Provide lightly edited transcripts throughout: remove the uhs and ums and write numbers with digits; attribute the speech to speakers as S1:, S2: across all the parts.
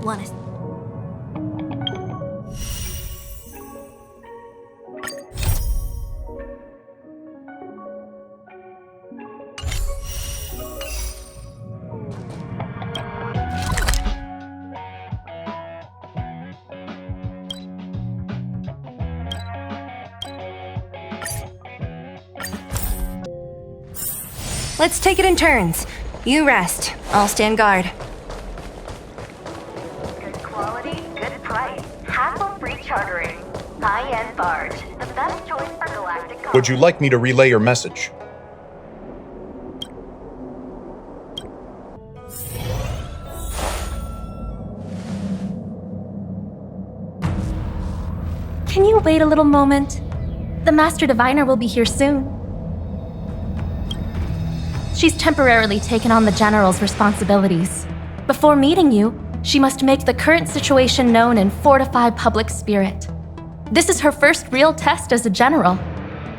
S1: wanna...
S2: Let's take it in turns. You rest. I'll stand guard.
S3: Good quality, good price. Hassle-free chartering. High-end barge. The best choice for galactic commerce.
S4: Would you like me to relay your message?
S5: Can you wait a little moment? The Master Diviner will be here soon. She's temporarily taken on the General's responsibilities. Before meeting you, she must make the current situation known and fortify public spirit. This is her first real test as a General.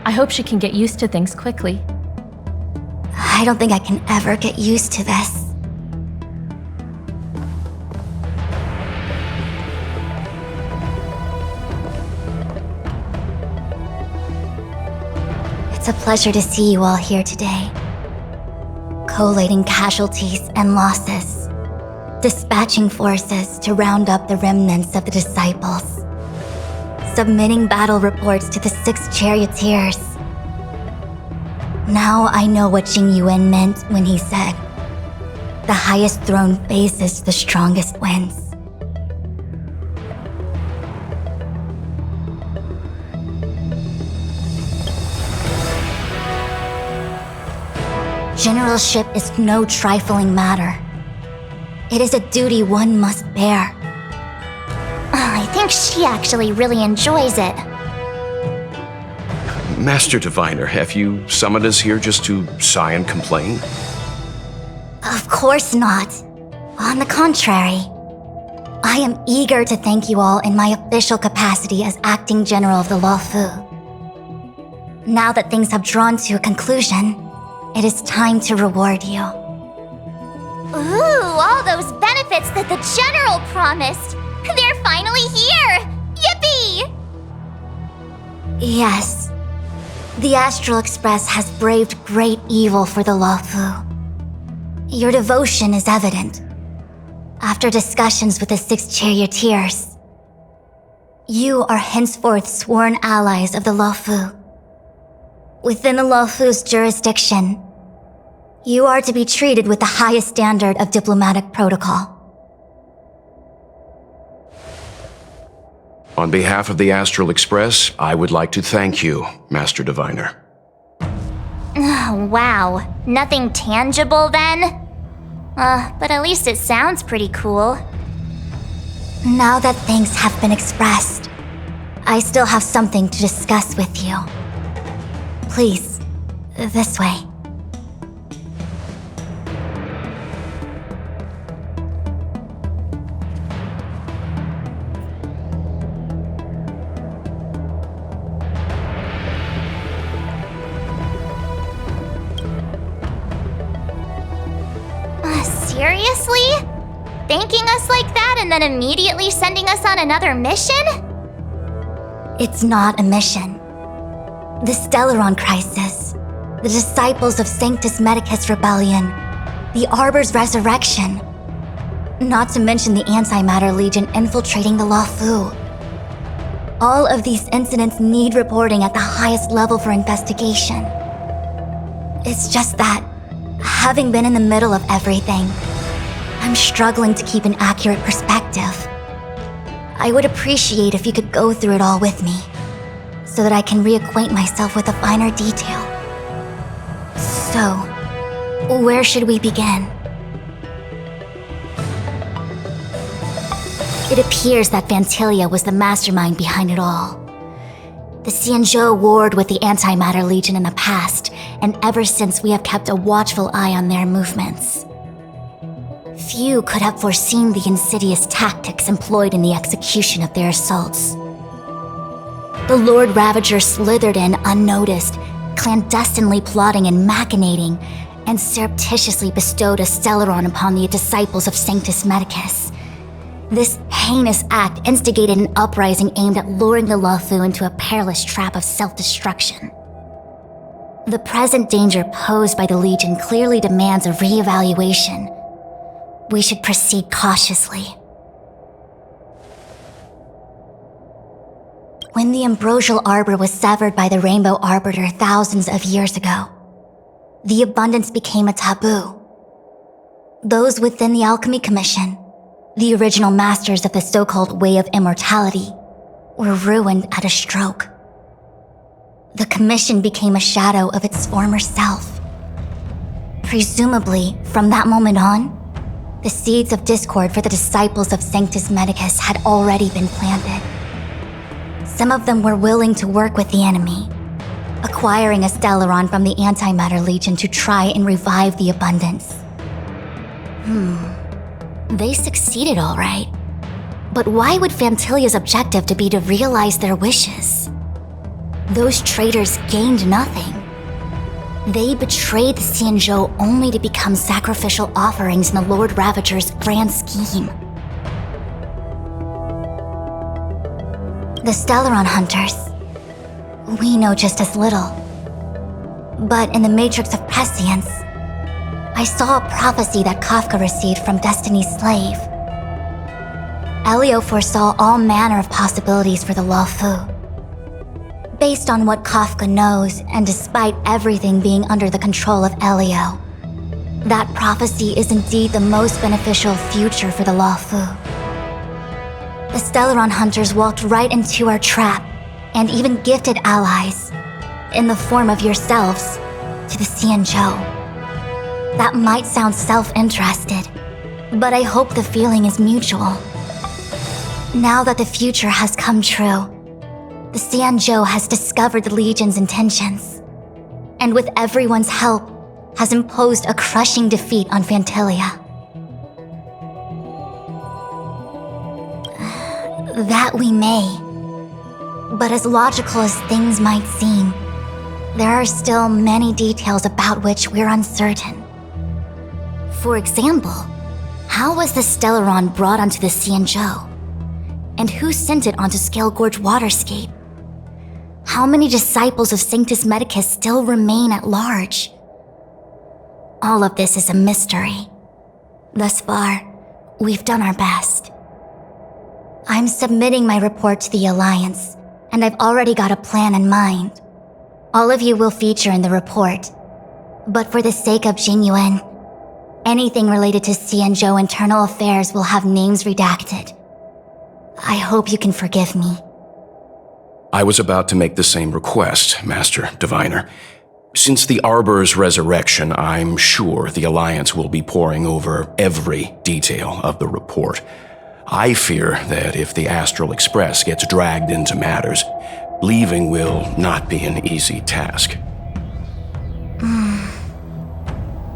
S5: I hope she can get used to things quickly.
S1: I don't think I can ever get used to this. It's a pleasure to see you all here today. Collating casualties and losses, dispatching forces to round up the remnants of the disciples, submitting battle reports to the 6 charioteers. Now I know what Jing Yuan meant when he said, "The highest throne faces the strongest wins." Generalship is no trifling matter. It is a duty one must bear.
S6: I think she actually really enjoys it.
S7: Master Diviner, have you summoned us here just to sigh and complain?
S1: Of course not. On the contrary, I am eager to thank you all in my official capacity as acting general of the Luofu. Now that things have drawn to a conclusion, it is time to reward you.
S6: Ooh, all those benefits that the General promised! They're finally here! Yippee!
S1: Yes. The Astral Express has braved great evil for the Luofu. Your devotion is evident. After discussions with the 6 charioteers, you are henceforth sworn allies of the Luofu. Within the Luofu's jurisdiction, you are to be treated with the highest standard of diplomatic protocol.
S7: On behalf of the Astral Express, I would like to thank you, Master Diviner.
S6: Oh, wow. Nothing tangible then? But at least it sounds pretty cool.
S1: Now that things have been expressed, I still have something to discuss with you. Please, this way.
S6: Seriously? Thanking us like that and then immediately sending us on another mission?
S1: It's not a mission. The Stellaron Crisis, the Disciples of Sanctus Medicus Rebellion, the Arbor's Resurrection, not to mention the Antimatter Legion infiltrating the Luofu. All of these incidents need reporting at the highest level for investigation. It's just that, having been in the middle of everything, I'm struggling to keep an accurate perspective. I would appreciate if you could go through it all with me, so that I can reacquaint myself with a finer detail. So, where should we begin? It appears that Vantilia was the mastermind behind it all. The Xianzhou warred with the Antimatter Legion in the past, and ever since we have kept a watchful eye on their movements. Few could have foreseen the insidious tactics employed in the execution of their assaults. The Lord Ravager slithered in unnoticed, clandestinely plotting and machinating, and surreptitiously bestowed a Stellaron upon the disciples of Sanctus Medicus. This heinous act instigated an uprising aimed at luring the Luofu into a perilous trap of self-destruction. The present danger posed by the Legion clearly demands a re-evaluation. We should proceed cautiously. When the ambrosial arbor was severed by the Rainbow Arbiter thousands of years ago, the abundance became a taboo. Those within the Alchemy Commission, the original masters of the so-called Way of Immortality, were ruined at a stroke. The Commission became a shadow of its former self. Presumably, from that moment on, the seeds of discord for the disciples of Sanctus Medicus had already been planted. Some of them were willing to work with the enemy, acquiring a Stellaron from the Antimatter Legion to try and revive the abundance. They succeeded all right. But why would Fantilia's objective to be to realize their wishes? Those traitors gained nothing. They betrayed the Xianzhou only to become sacrificial offerings in the Lord Ravager's grand scheme. The Stellaron Hunters. We know just as little. But in the Matrix of Prescience, I saw a prophecy that Kafka received from Destiny's slave. Elio foresaw all manner of possibilities for the Luofu. Based on what Kafka knows, and despite everything being under the control of Elio, that prophecy is indeed the most beneficial future for the Luofu. The Stellaron Hunters walked right into our trap, and even gifted allies, in the form of yourselves, to the Xianzhou. That might sound self-interested, but I hope the feeling is mutual. Now that the future has come true, the Xianzhou has discovered the Legion's intentions, and with everyone's help, has imposed a crushing defeat on Fantilia. That we may. But as logical as things might seem, there are still many details about which we're uncertain. For example, how was the Stellaron brought onto the Xianzhou? And who sent it onto Scale Gorge Waterscape? How many disciples of Sanctus Medicus still remain at large? All of this is a mystery. Thus far, we've done our best. I'm submitting my report to the Alliance, and I've already got a plan in mind. All of you will feature in the report. But for the sake of Jing Yuan, anything related to Xianzhou internal affairs will have names redacted. I hope you can forgive me.
S7: I was about to make the same request, Master Diviner. Since the Arbor's resurrection, I'm sure the Alliance will be poring over every detail of the report. I fear that if the Astral Express gets dragged into matters, leaving will not be an easy task.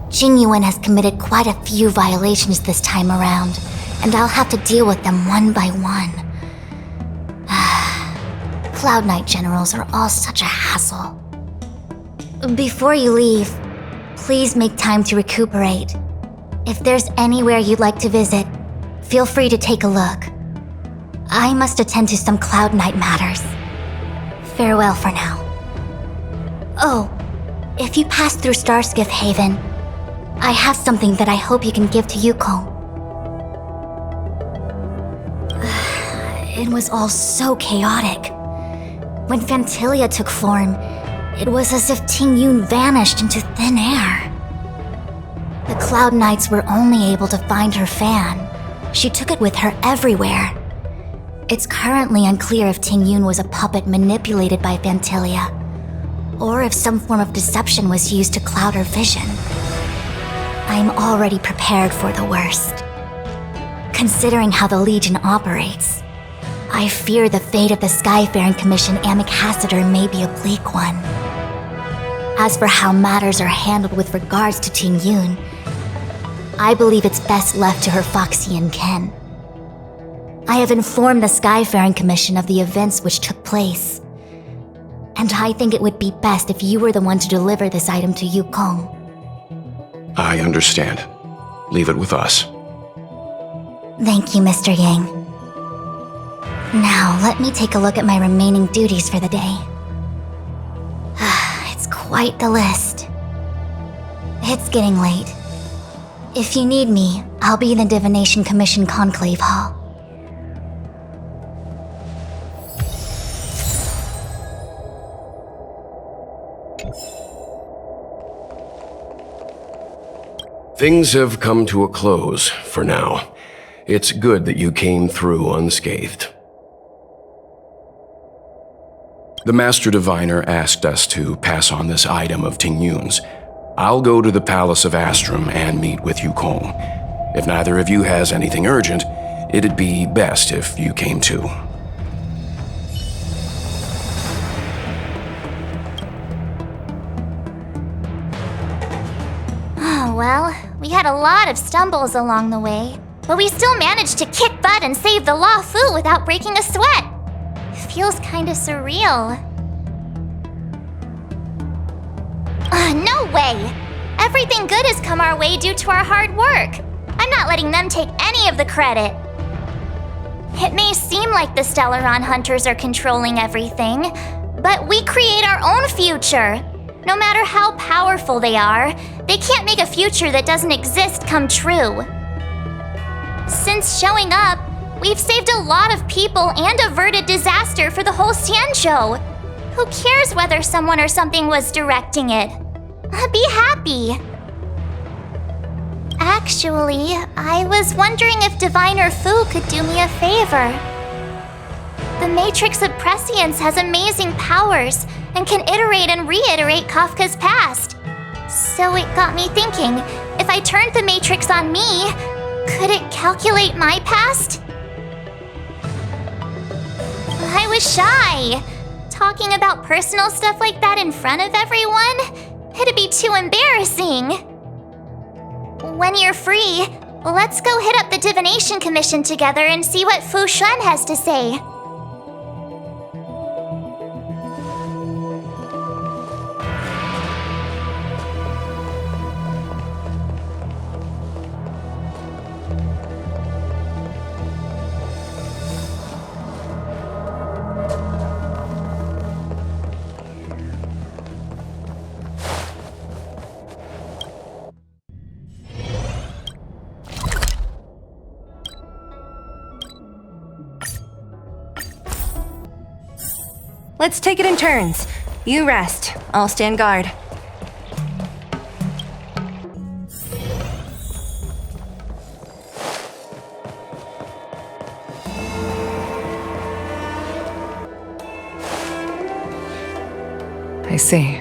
S1: Jing Yuan has committed quite a few violations this time around, and I'll have to deal with them one by one. Cloud Knight generals are all such a hassle. Before you leave, please make time to recuperate. If there's anywhere you'd like to visit, feel free to take a look. I must attend to some Cloud Knight matters. Farewell for now. Oh, if you pass through Starskiff Haven, I have something that I hope you can give to Yukong. It was all so chaotic. When Fantilia took form, it was as if Tingyun vanished into thin air. The Cloud Knights were only able to find her fan. She took it with her everywhere. It's currently unclear if Tingyun was a puppet manipulated by Fantilia, or if some form of deception was used to cloud her vision. I'm already prepared for the worst. Considering how the Legion operates, I fear the fate of the Skyfaring Commission Ambassador may be a bleak one. As for how matters are handled with regards to Tingyun, I believe it's best left to her Foxian ken. I have informed the Skyfaring Commission of the events which took place, and I think it would be best if you were the one to deliver this item to Yukong.
S7: I understand. Leave it with us.
S1: Thank you, Mr. Yang. Now, let me take a look at my remaining duties for the day. It's quite the list. It's getting late. If you need me, I'll be in the Divination Commission Conclave Hall.
S7: Things have come to a close for now. It's good that you came through unscathed. The Master Diviner asked us to pass on this item of Tingyun's. I'll go to the Palace of Astrum and meet with Yukong. If neither of you has anything urgent, it'd be best if you came too.
S6: Oh, well, we had a lot of stumbles along the way, but we still managed to kick butt and save the Luofu without breaking a sweat. It feels kinda surreal. No way! Everything good has come our way due to our hard work. I'm not letting them take any of the credit. It may seem like the Stellaron Hunters are controlling everything, but we create our own future. No matter how powerful they are, they can't make a future that doesn't exist come true. Since showing up, we've saved a lot of people and averted disaster for the whole Xianzhou. Who cares whether someone or something was directing it? Be happy. Actually, I was wondering if Diviner Fu could do me a favor. The Matrix of Prescience has amazing powers and can iterate and reiterate Kafka's past. So it got me thinking, if I turned the Matrix on me, could it calculate my past? I was shy. Talking about personal stuff like that in front of everyone? It'd be too embarrassing. When you're free, let's go hit up the Divination Commission together and see what Fu Xuan has to say.
S2: Let's take it in turns. You rest. I'll stand guard.
S8: I see.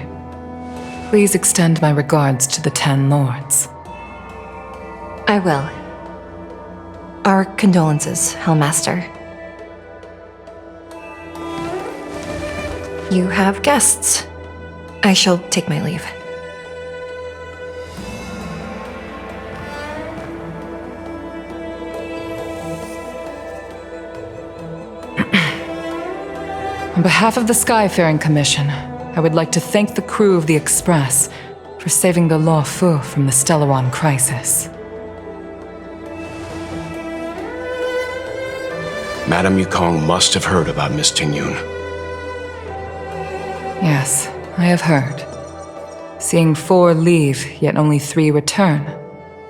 S8: Please extend my regards to the 10 lords.
S9: I will. Our condolences, Hellmaster. You have guests. I shall take my leave.
S8: On behalf of the Skyfaring Commission, I would like to thank the crew of the Express for saving the Luofu from the Stellaron crisis.
S7: Madame Yukong must have heard about Miss Tingyun.
S8: Yes, I have heard. Seeing 4 leave, yet only 3 return,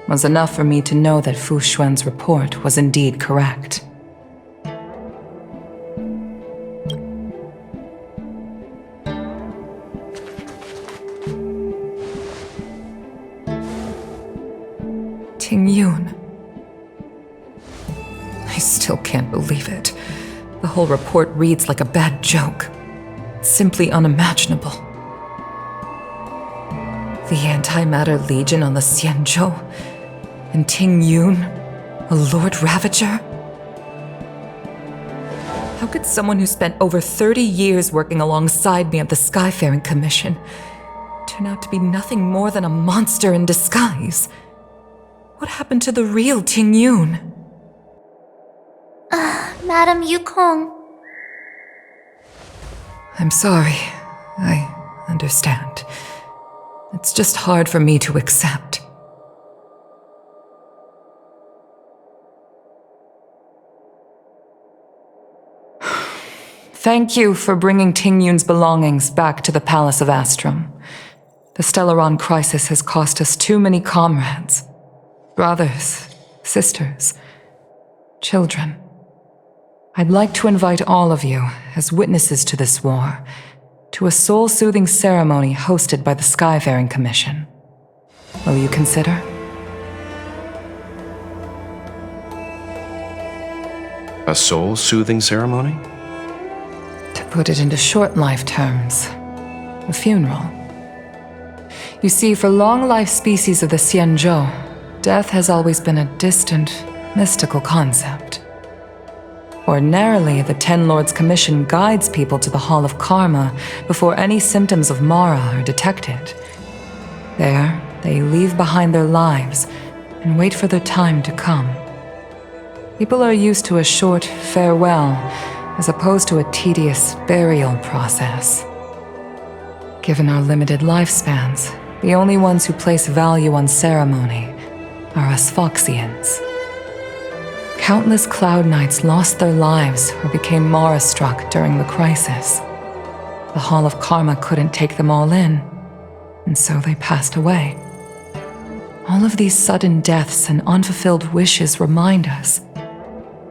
S8: was enough for me to know that Fu Xuan's report was indeed correct. Tingyun. I still can't believe it. The whole report reads like a bad joke. It's simply unimaginable. The Antimatter Legion on the Xianzhou, and Tingyun, a Lord Ravager? How could someone who spent over 30 years working alongside me at the Skyfaring Commission turn out to be nothing more than a monster in disguise? What happened to the real Tingyun?
S6: Madame Yukong.
S8: I'm sorry. I understand. It's just hard for me to accept. thank you for bringing Tingyun's belongings back to the Palace of Astrum. The Stellaron crisis has cost us too many comrades. Brothers, sisters, children. I'd like to invite all of you, as witnesses to this war, to a soul-soothing ceremony hosted by the Skyfaring Commission. Will you consider?
S7: A soul-soothing ceremony?
S8: To put it into short life terms, a funeral. You see, for long-life species of the Xianzhou, death has always been a distant, mystical concept. Ordinarily, the Ten Lords Commission guides people to the Hall of Karma before any symptoms of Mara are detected. There, they leave behind their lives and wait for their time to come. People are used to a short farewell as opposed to a tedious burial process. Given our limited lifespans, the only ones who place value on ceremony are us Foxians. Countless Cloud Knights lost their lives or became Mara-struck during the crisis. The Hall of Karma couldn't take them all in, and so they passed away. All of these sudden deaths and unfulfilled wishes remind us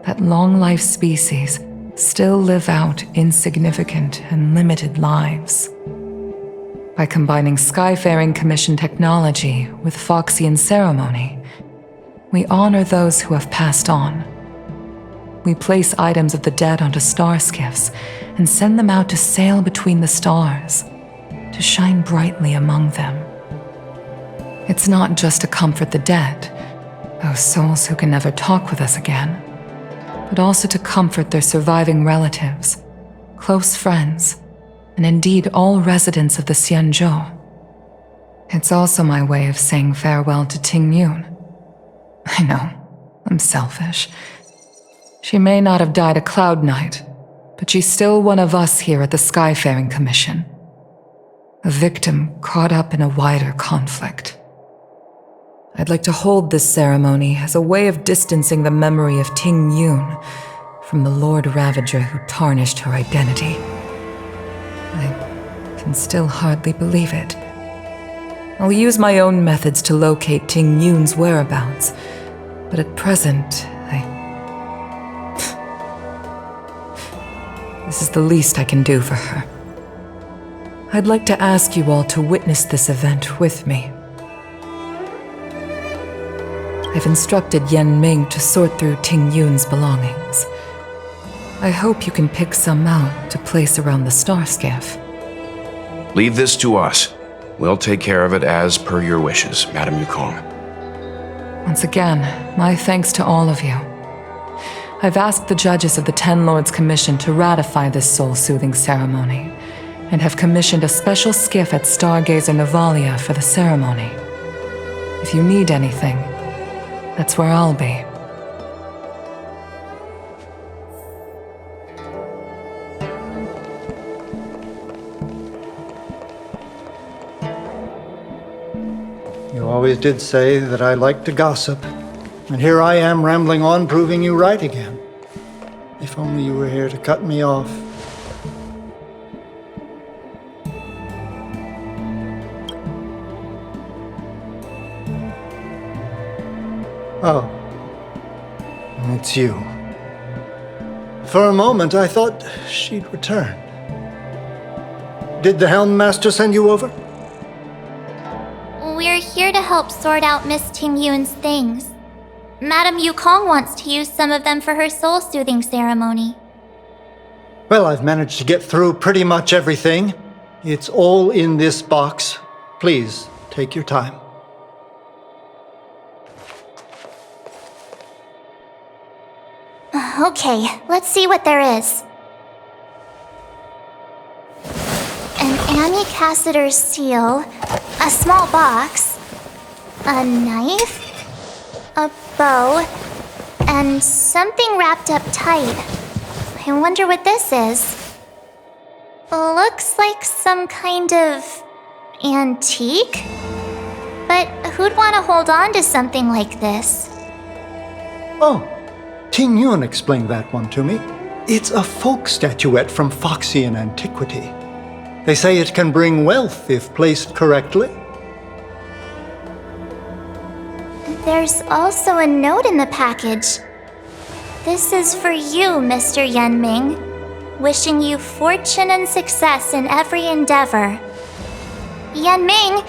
S8: that long-life species still live out insignificant and limited lives. By combining Skyfaring Commission technology with Foxian ceremony, we honor those who have passed on. We place items of the dead onto star skiffs and send them out to sail between the stars, to shine brightly among them. It's not just to comfort the dead, those souls who can never talk with us again, but also to comfort their surviving relatives, close friends, and indeed all residents of the Xianzhou. It's also my way of saying farewell to Tingyun. I know, I'm selfish. She may not have died a Cloud Knight, but she's still one of us here at the Skyfaring Commission. A victim caught up in a wider conflict. I'd like to hold this ceremony as a way of distancing the memory of Tingyun from the Lord Ravager who tarnished her identity. I can still hardly believe it. I'll use my own methods to locate Tingyun's whereabouts, but at present, This is the least I can do for her. I'd like to ask you all to witness this event with me. I've instructed Yen Ming to sort through Tingyun's belongings. I hope you can pick some out to place around the star skiff.
S7: Leave this to us. We'll take care of it as per your wishes, Madam Yukong.
S8: Once again, my thanks to all of you. I've asked the judges of the Ten Lords Commission to ratify this soul-soothing ceremony, and have commissioned a special skiff at Stargazer Navalia for the ceremony. If you need anything, that's where I'll be.
S10: You always did say that I like to gossip, and here I am rambling on, proving you right again. If only you were here to cut me off. Oh, it's you. For a moment, I thought she'd returned. Did the Helm Master send you over?
S6: We're here to help sort out Miss Tingyun's things. Madame Yukong wants to use some of them for her soul-soothing ceremony.
S10: Well, I've managed to get through pretty much everything. It's all in this box. Please, take your time.
S6: Okay, let's see what there is. An amicassator's seal, a small box, a knife, a bow, and something wrapped up tight. I wonder what this is. Looks like some kind of antique? But who'd want to hold on to something like this?
S10: Oh, Tingyun explained that one to me. It's a folk statuette from Foxian antiquity. They say it can bring wealth if placed correctly.
S6: There's also a note in the package. This is for you, Mr. Yanming. Wishing you fortune and success in every endeavor. Yanming,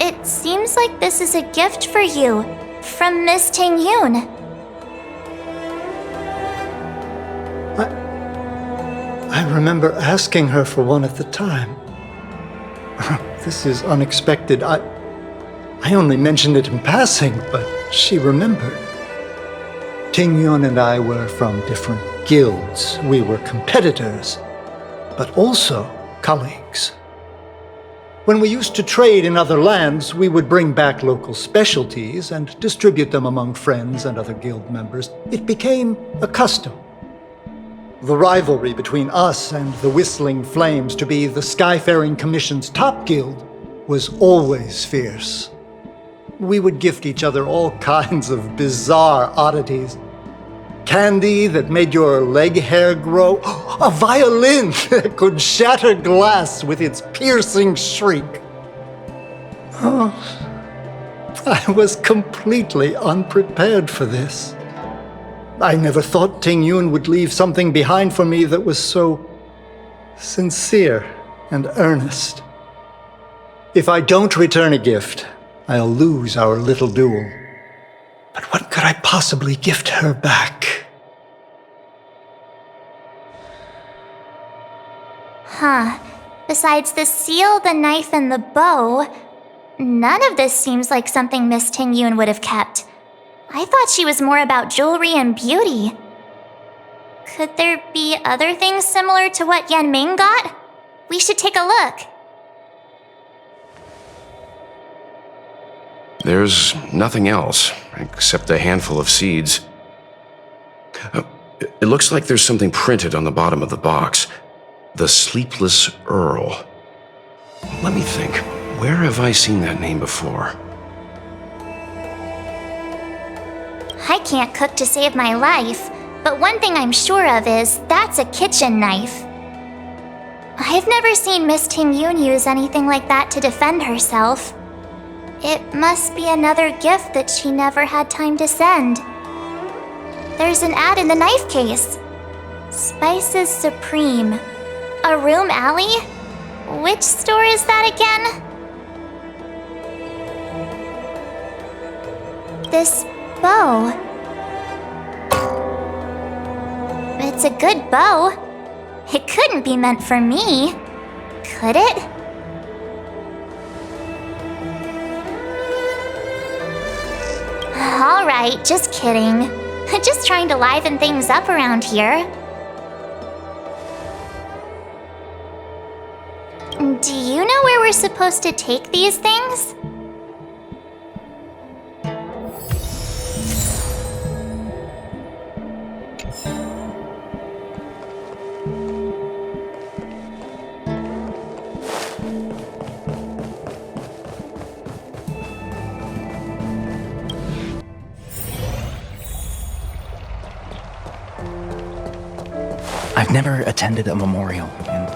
S6: it seems like this is a gift for you from Miss Tingyun.
S10: I remember asking her for one at the time. This is unexpected. I only mentioned it in passing, but she remembered. Tingyun and I were from different guilds. We were competitors, but also colleagues. When we used to trade in other lands, we would bring back local specialties and distribute them among friends and other guild members. It became a custom. The rivalry between us and the Whistling Flames to be the Skyfaring Commission's top guild was always fierce. We would gift each other all kinds of bizarre oddities. Candy that made your leg hair grow. A violin that could shatter glass with its piercing shriek. Oh, I was completely unprepared for this. I never thought Tingyun would leave something behind for me that was so sincere and earnest. If I don't return a gift, I'll lose our little duel. But what could I possibly gift her back?
S6: Huh. Besides the seal, the knife, and the bow, none of this seems like something Miss Tingyun would have kept. I thought she was more about jewelry and beauty. Could there be other things similar to what Yanming got? We should take a look.
S7: There's nothing else, except a handful of seeds. It looks like there's something printed on the bottom of the box. The Sleepless Earl. Let me think. Where have I seen that name before?
S6: I can't cook to save my life, but one thing I'm sure of is that's a kitchen knife. I've never seen Miss Tingyun use anything like that to defend herself. It must be another gift that she never had time to send. There's an ad in the knife case. Spices Supreme. A room alley? Which store is that again? This bow. It's a good bow. It couldn't be meant for me, could it? All right, just kidding. Just trying to liven things up around here. Do you know where we're supposed to take these things?
S11: I've never attended a memorial, and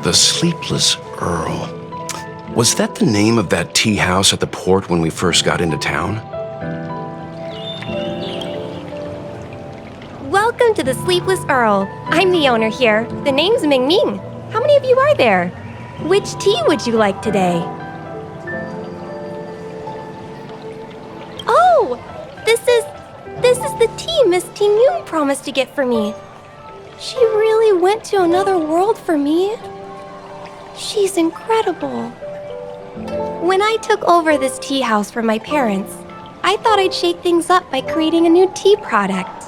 S7: The Sleepless Earl. Was that the name of that tea house at the port when we first got into town?
S2: Welcome to the Sleepless Earl. I'm the owner here. The name's Ming Ming. How many of you are there? Which tea would you like today? Oh, this is the tea Miss Tingyun promised to get for me. She really went to another world for me. She's incredible. When I took over this tea house from my parents, I thought I'd shake things up by creating a new tea product.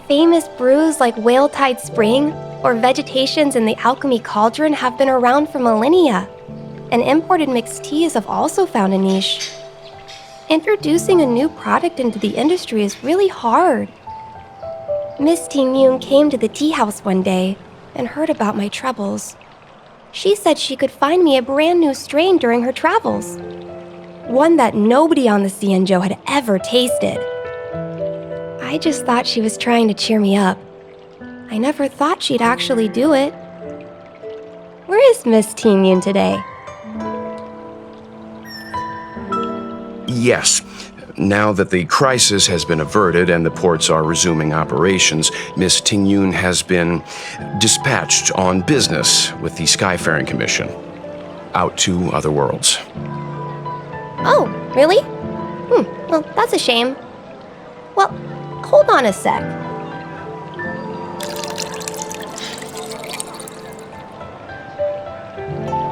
S2: Famous brews like Whale Tide Spring or Vegetations in the Alchemy Cauldron have been around for millennia, and imported mixed teas have also found a niche. Introducing a new product into the industry is really hard. Miss Tingyun came to the tea house one day and heard about my troubles. She said she could find me a brand new strain during her travels. One that nobody on the Xianzhou had ever tasted. I just thought she was trying to cheer me up. I never thought she'd actually do it. Where is Miss Tingyun today?
S7: Yes. Now that the crisis has been averted and the ports are resuming operations, Miss Tingyun has been dispatched on business with the Skyfaring Commission out to other worlds.
S2: Oh, really? Well, that's a shame. Well, hold on a sec.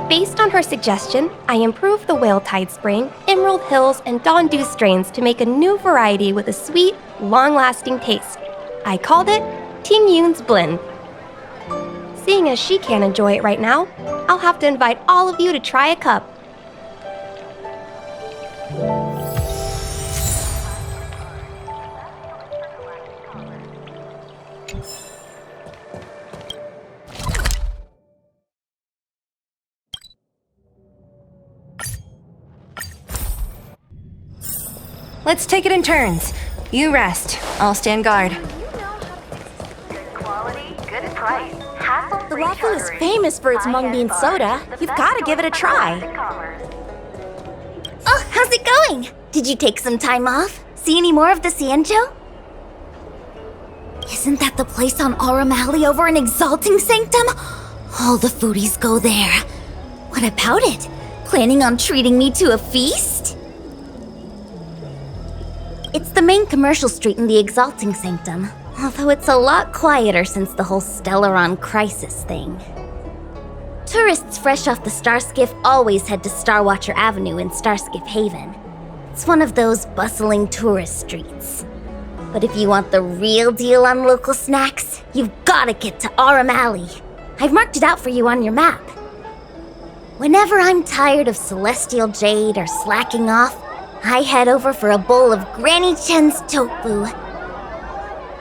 S2: Based on her suggestion, I improved the Whale Tide Spring, Emerald Hills, and Dawn Dew strains to make a new variety with a sweet, long-lasting taste. I called it Tingyun's Blend. Seeing as she can't enjoy it right now, I'll have to invite all of you to try a cup.
S9: Let's take it in turns. You rest. I'll stand guard.
S3: Good quality, good price.
S12: The Luofu is famous for its mung bean soda. You've got to give it a try.
S1: Oh, how's it going? Did you take some time off? See any more of the Xianzhou? Isn't that the place on Aurum Alley over in Exalting Sanctum? All the foodies go there. What about it? Planning on treating me to a feast? It's the main commercial street in the Exalting Sanctum, although it's a lot quieter since the whole Stellaron crisis thing. Tourists fresh off the Starskiff always head to Starwatcher Avenue in Starskiff Haven. It's one of those bustling tourist streets. But if you want the real deal on local snacks, you've gotta get to Aurum Alley. I've marked it out for you on your map. Whenever I'm tired of Celestial Jade or slacking off, I head over for a bowl of Granny Chen's tofu.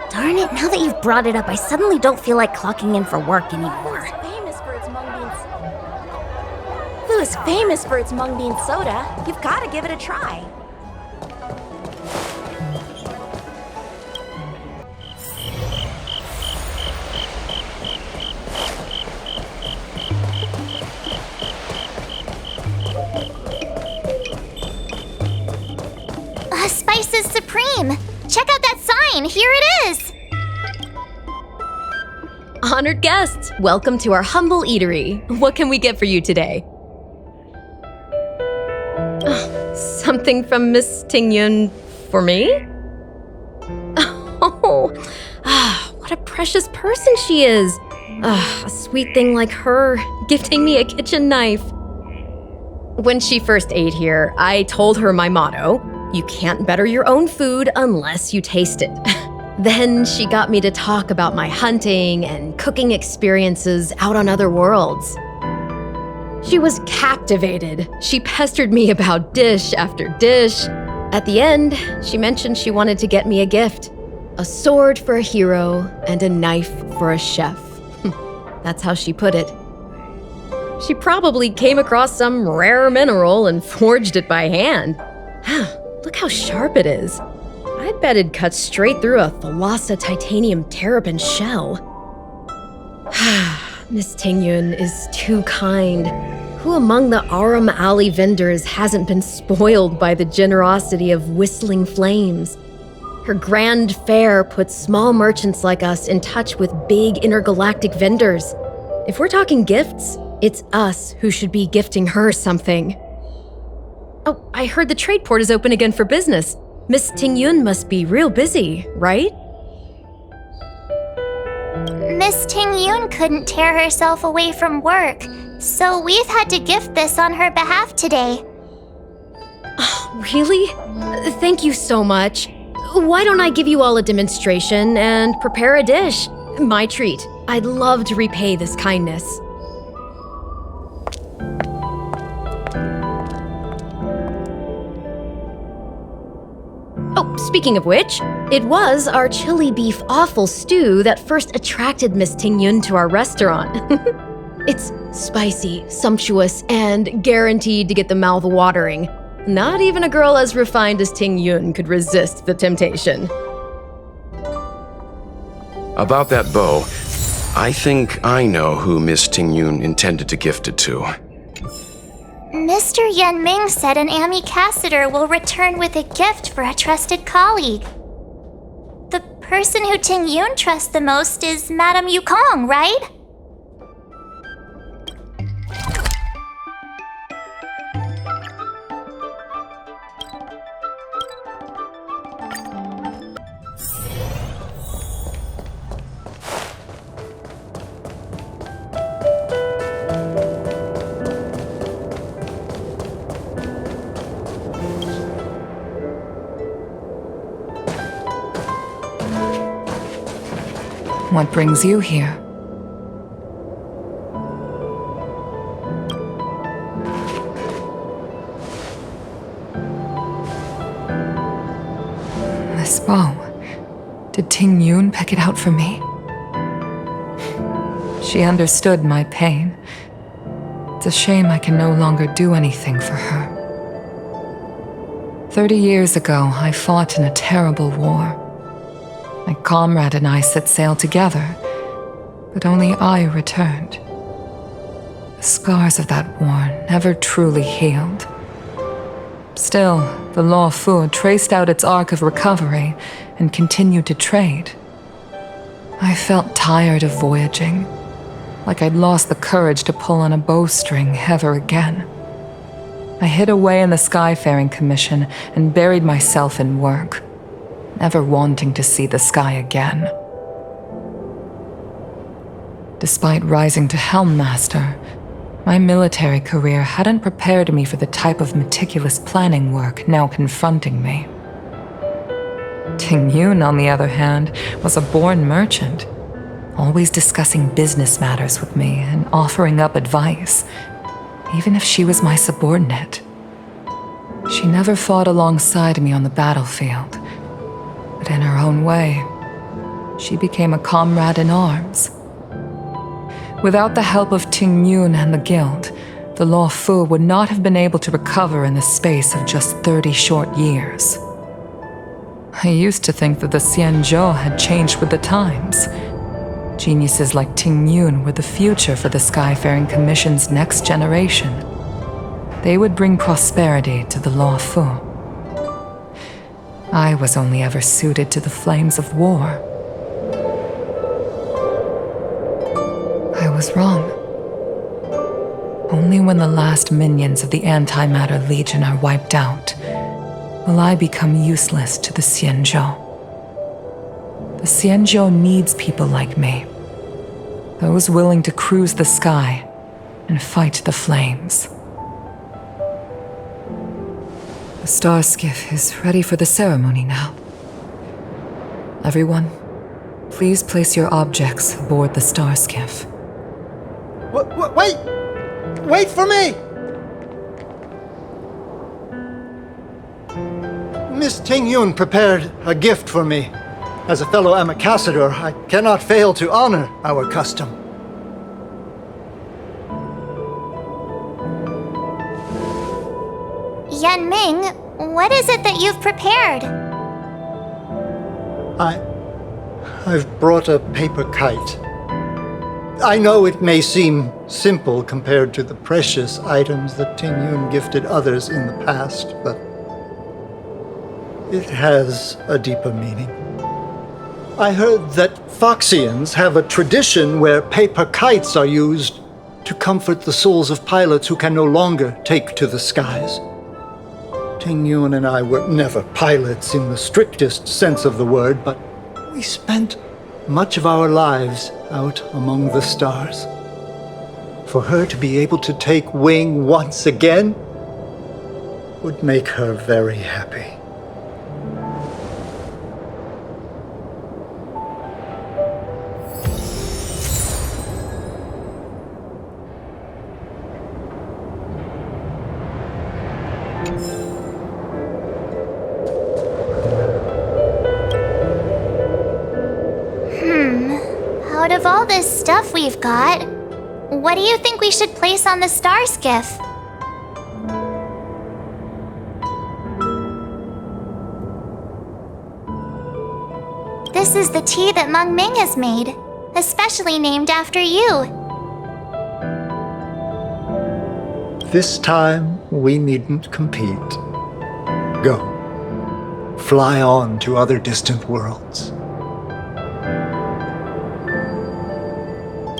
S1: Darn it, now that you've brought it up, I suddenly don't feel like clocking in for work anymore.
S12: Fu is famous for its mung bean soda. You've got to give it a try.
S6: Spices Supreme! Check out that sign! Here it is!
S13: Honored guests, welcome to our humble eatery. What can we get for you today? Something from Miss Tingyun for me? Oh, what a precious person she is. A sweet thing like her, gifting me a kitchen knife. When she first ate here, I told her my motto: you can't better your own food unless you taste it. Then she got me to talk about my hunting and cooking experiences out on other worlds. She was captivated. She pestered me about dish after dish. At the end, she mentioned she wanted to get me a gift: a sword for a hero and a knife for a chef. That's how she put it. She probably came across some rare mineral and forged it by hand. Look how sharp it is. I bet it'd cut straight through a Thalassa titanium terrapin shell. Miss Tingyun is too kind. Who among the Aurum Alley vendors hasn't been spoiled by the generosity of Whistling Flames? Her grand fare puts small merchants like us in touch with big intergalactic vendors. If we're talking gifts, it's us who should be gifting her something. Oh, I heard the trade port is open again for business. Miss Tingyun must be real busy, right?
S6: Miss Tingyun couldn't tear herself away from work, so we've had to gift this on her behalf today.
S13: Really? Thank you so much. Why don't I give you all a demonstration and prepare a dish? My treat. I'd love to repay this kindness. Oh, speaking of which, it was our chili beef offal stew that first attracted Miss Tingyun to our restaurant. It's spicy, sumptuous, and guaranteed to get the mouth watering. Not even a girl as refined as Tingyun could resist the temptation.
S7: About that bow, I think I know who Miss Tingyun intended to gift it to.
S6: Mr. Yan Ming said an ambassador will return with a gift for a trusted colleague. The person who Tingyun trusts the most is Madame Yukong, right?
S8: What brings you here? This bow. Did Tingyun pick it out for me? She understood my pain. It's a shame I can no longer do anything for her. 30 years ago, I fought in a terrible war. My comrade and I set sail together, but only I returned. The scars of that war never truly healed. Still, the Luofu traced out its arc of recovery and continued to trade. I felt tired of voyaging, like I'd lost the courage to pull on a bowstring ever again. I hid away in the Skyfaring Commission and buried myself in work, never wanting to see the sky again. Despite rising to Helm Master, my military career hadn't prepared me for the type of meticulous planning work now confronting me. Tingyun, on the other hand, was a born merchant, always discussing business matters with me and offering up advice, even if she was my subordinate. She never fought alongside me on the battlefield, but in her own way, she became a comrade in arms. Without the help of Tingyun and the guild, the Luofu would not have been able to recover in the space of just 30 short years. I used to think that the Xianzhou had changed with the times. Geniuses like Tingyun were the future for the Skyfaring Commission's next generation. They would bring prosperity to the Luofu. I was only ever suited to the flames of war. I was wrong. Only when the last minions of the Antimatter Legion are wiped out will I become useless to the Xianzhou. The Xianzhou needs people like me, those willing to cruise the sky and fight the flames. The star skiff is ready for the ceremony now. Everyone, please place your objects aboard the star skiff.
S10: Wait! Wait for me! Miss Tingyun prepared a gift for me. As a fellow ambassador, I cannot fail to honor our custom.
S6: Yan Ming, what is it that you've prepared?
S10: I've brought a paper kite. I know it may seem simple compared to the precious items that Tingyun gifted others in the past, but it has a deeper meaning. I heard that Foxians have a tradition where paper kites are used to comfort the souls of pilots who can no longer take to the skies. Tingyun and I were never pilots in the strictest sense of the word, but we spent much of our lives out among the stars. For her to be able to take wing once again would make her very happy.
S6: Out of all this stuff we've got, what do you think we should place on the star skiff? This is the tea that Meng Ming has made, especially named after you.
S10: This time, we needn't compete. Go. Fly on to other distant worlds.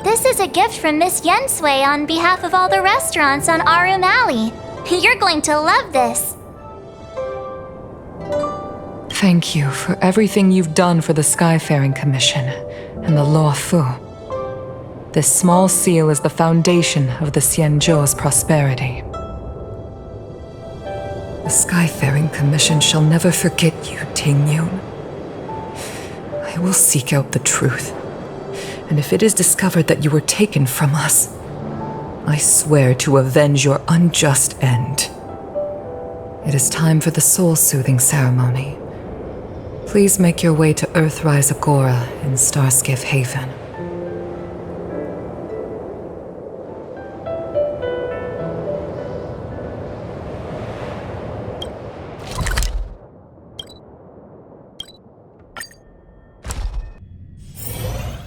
S6: This is a gift from Miss Yensui on behalf of all the restaurants on Arum Alley. You're going to love this.
S8: Thank you for everything you've done for the Skyfaring Commission and the Luofu. This small seal is the foundation of the Xianzhou's prosperity. The Skyfaring Commission shall never forget you, Tingyun. I will seek out the truth, and if it is discovered that you were taken from us, I swear to avenge your unjust end. It is time for the soul-soothing ceremony. Please make your way to Earthrise Agora in Starskiff Haven.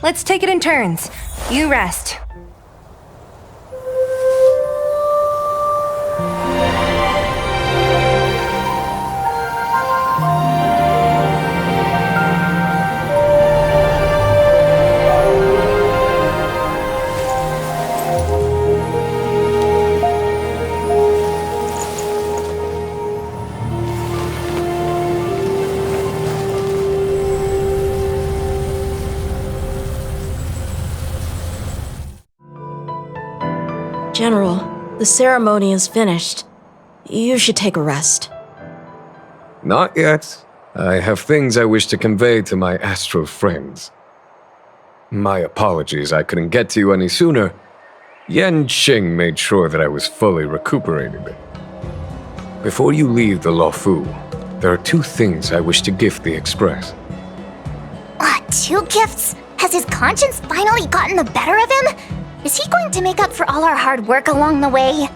S9: Let's take it in turns. You rest.
S12: General, the ceremony is finished. You should take a rest.
S14: Not yet. I have things I wish to convey to my astral friends. My apologies I couldn't get to you any sooner. Yan Qing made sure that I was fully recuperated. Before you leave the Luofu, there are 2 things I wish to gift the Express.
S6: 2 gifts? Has his conscience finally gotten the better of him? Is he going to make up for all our hard work along the way?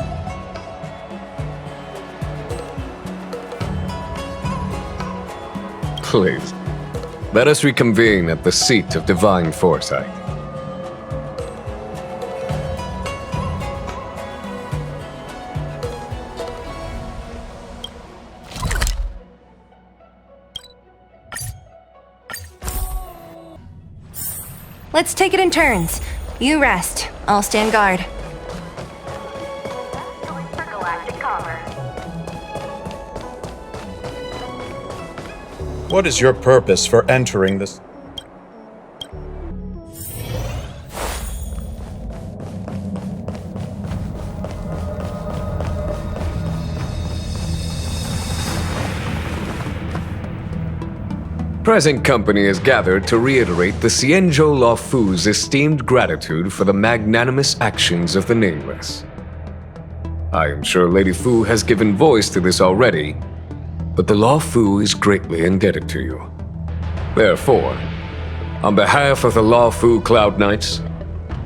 S14: Please, let us reconvene at the seat of divine foresight.
S9: Let's take it in turns. You rest. I'll stand guard.
S4: What is your purpose for entering this?
S14: Present company is gathered to reiterate the Xianzhou Luofu's esteemed gratitude for the magnanimous actions of the Nameless. I am sure Lady Fu has given voice to this already, but the Luofu is greatly indebted to you. Therefore, on behalf of the Luofu Cloud Knights,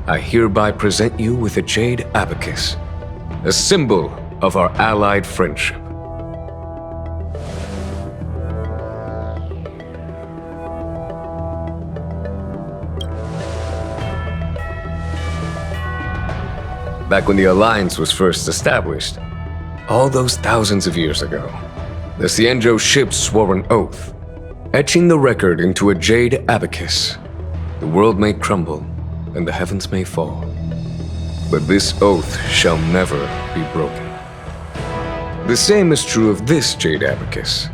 S14: I hereby present you with a jade abacus, a symbol of our allied friendship. Back when the Alliance was first established, all those thousands of years ago, the Xianzhou ships swore an oath, etching the record into a jade abacus. The world may crumble, and the heavens may fall, but this oath shall never be broken. The same is true of this jade abacus.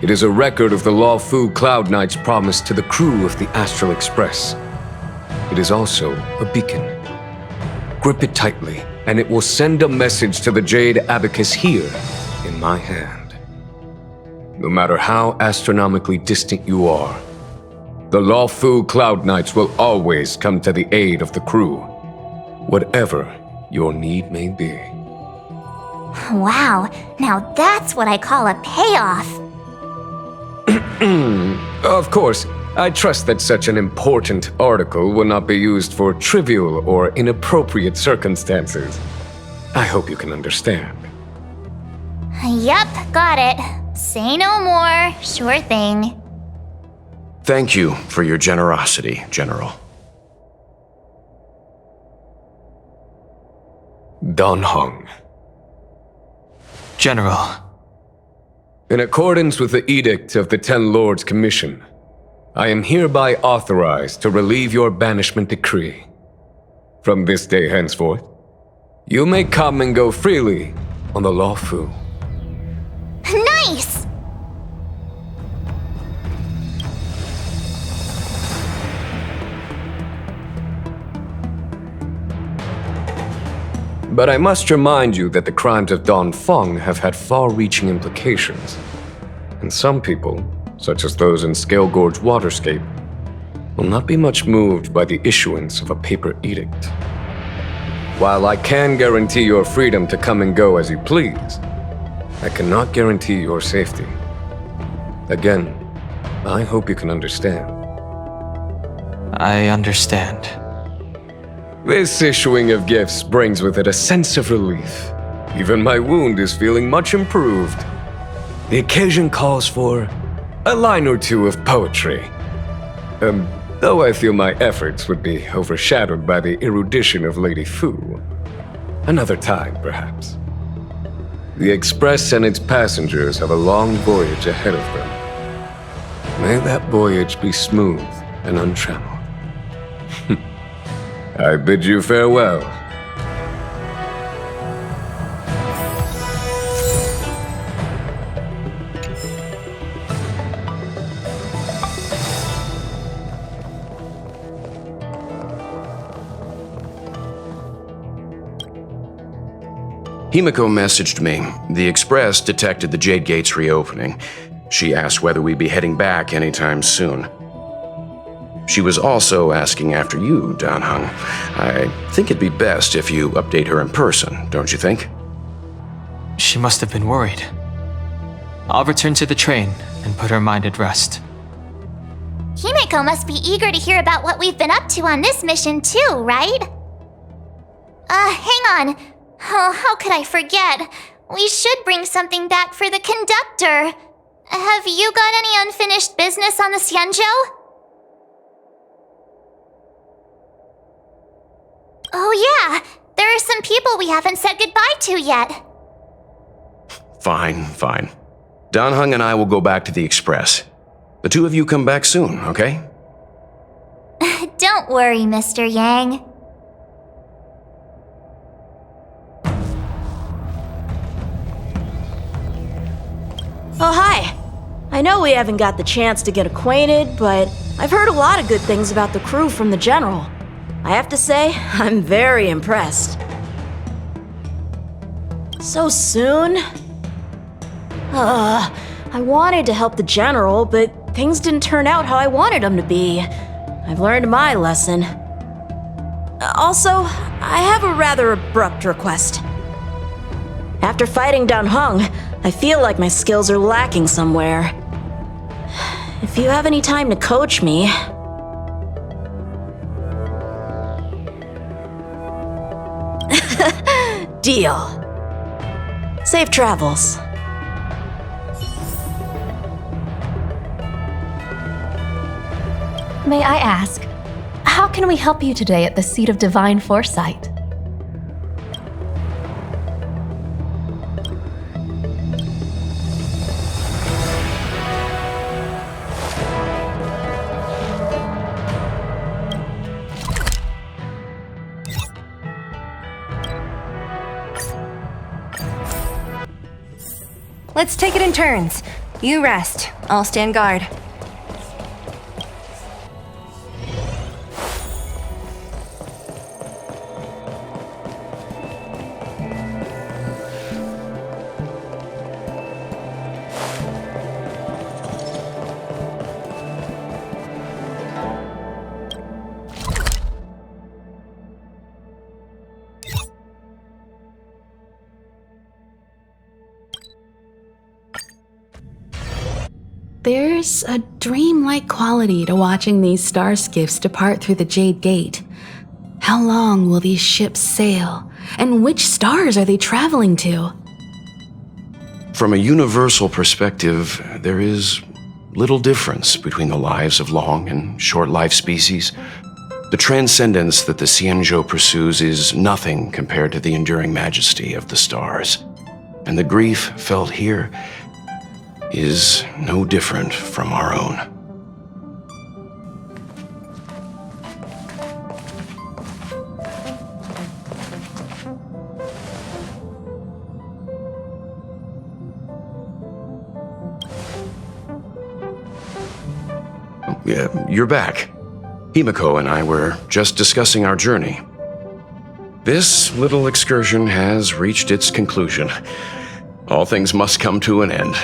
S14: It is a record of the Luofu Cloud Knight's promise to the crew of the Astral Express. It is also a beacon. Grip it tightly, and it will send a message to the jade abacus here in my hand. No matter how astronomically distant you are, the Luofu Cloud Knights will always come to the aid of the crew, whatever your need may be.
S6: Wow, now that's what I call a payoff.
S14: Of course, I trust that such an important article will not be used for trivial or inappropriate circumstances. I hope you can understand.
S6: Yup, got it. Say no more. Sure thing.
S7: Thank you for your generosity, General.
S14: Dan Heng.
S15: General.
S14: In accordance with the Edict of the Ten Lords Commission, I am hereby authorized to relieve your banishment decree. From this day henceforth, you may come and go freely on the Luofu.
S6: Nice!
S14: But I must remind you that the crimes of Don Feng have had far-reaching implications. And some people, such as those in Scale Gorge Waterscape, will not be much moved by the issuance of a paper edict. While I can guarantee your freedom to come and go as you please, I cannot guarantee your safety. Again, I hope you can understand.
S15: I understand.
S14: This issuing of gifts brings with it a sense of relief. Even my wound is feeling much improved. The occasion calls for a line or two of poetry. Though I feel my efforts would be overshadowed by the erudition of Lady Fu. Another time, perhaps. The Express and its passengers have a long voyage ahead of them. May that voyage be smooth and untrammeled. I bid you farewell.
S7: Himiko messaged me. The Express detected the Jade Gates reopening. She asked whether we'd be heading back anytime soon. She was also asking after you, Dan Heng. I think it'd be best if you update her in person, don't you think?
S15: She must have been worried. I'll return to the train and put her mind at rest.
S6: Himiko must be eager to hear about what we've been up to on this mission too, right? Hang on. Oh, how could I forget? We should bring something back for the conductor. Have you got any unfinished business on the Xianzhou? Oh yeah, there are some people we haven't said goodbye to yet.
S7: Fine. Dan Heng and I will go back to the Express. The two of you come back soon, okay?
S6: Don't worry, Mr. Yang.
S12: Oh, hi. I know we haven't got the chance to get acquainted, but I've heard a lot of good things about the crew from the General. I have to say, I'm very impressed. So soon? I wanted to help the General, but things didn't turn out how I wanted them to be. I've learned my lesson. Also, I have a rather abrupt request. After fighting Dan Heng, I feel like my skills are lacking somewhere. If you have any time to coach me... Deal. Safe travels.
S5: May I ask, how can we help you today at the Seat of Divine Foresight?
S9: Let's take it in turns. You rest. I'll stand guard.
S16: There's a dreamlike quality to watching these star skiffs depart through the Jade Gate. How long will these ships sail? And which stars are they traveling to?
S7: From a universal perspective, there is little difference between the lives of long and short-lived species. The transcendence that the Xianzhou pursues is nothing compared to the enduring majesty of the stars. And the grief felt here is no different from our own. You're back. Himiko and I were just discussing our journey. This little excursion has reached its conclusion. All things must come to an end.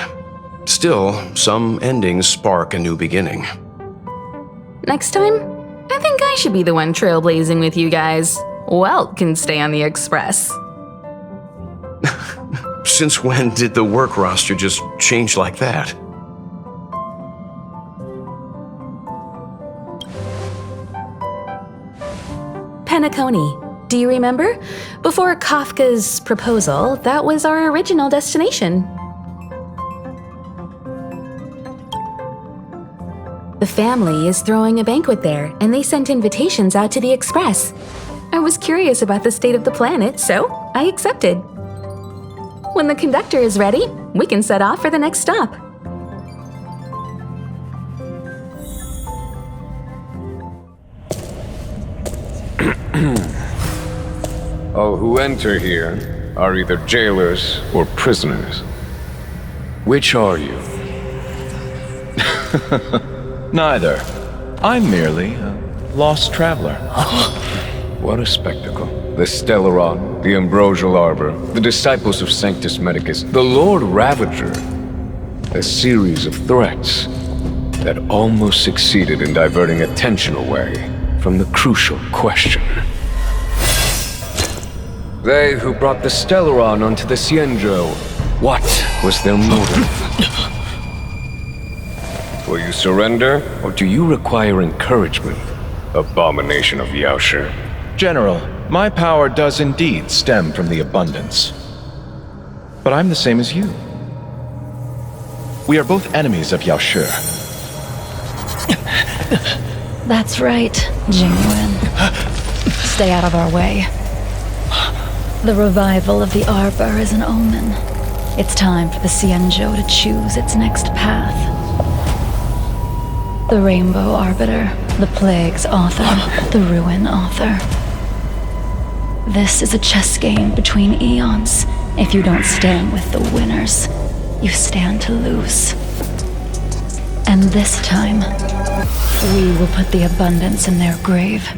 S7: Still, some endings spark a new beginning.
S16: Next time, I think I should be the one trailblazing with you guys. Welt can stay on the Express.
S7: Since when did the work roster just change like that?
S16: Penacony. Do you remember? Before Kafka's proposal, that was our original destination. The family is throwing a banquet there, and they sent invitations out to the Express. I was curious about the state of the planet, so I accepted. When the conductor is ready, we can set off for the next stop.
S14: All who enter here are either jailers or prisoners. Which are you?
S17: Neither. I'm merely a lost traveler.
S14: What a spectacle. The Stellaron, the Ambrosial Arbor, the disciples of Sanctus Medicus, the Lord Ravager. A series of threats that almost succeeded in diverting attention away from the crucial question. They who brought the Stellaron onto the Xianzhou, what was their motive? Will you surrender, or do you require encouragement, abomination of Yaoshi?
S17: General, my power does indeed stem from the abundance. But I'm the same as you. We are both enemies of Yaoshi.
S18: That's right, Jing Yuan. Stay out of our way. The revival of the Arbor is an omen. It's time for the Xianzhou to choose its next path. The Rainbow Arbiter, the Plague's author, the Ruin author. This is a chess game between eons. If you don't stand with the winners, you stand to lose. And this time, we will put the abundance in their grave.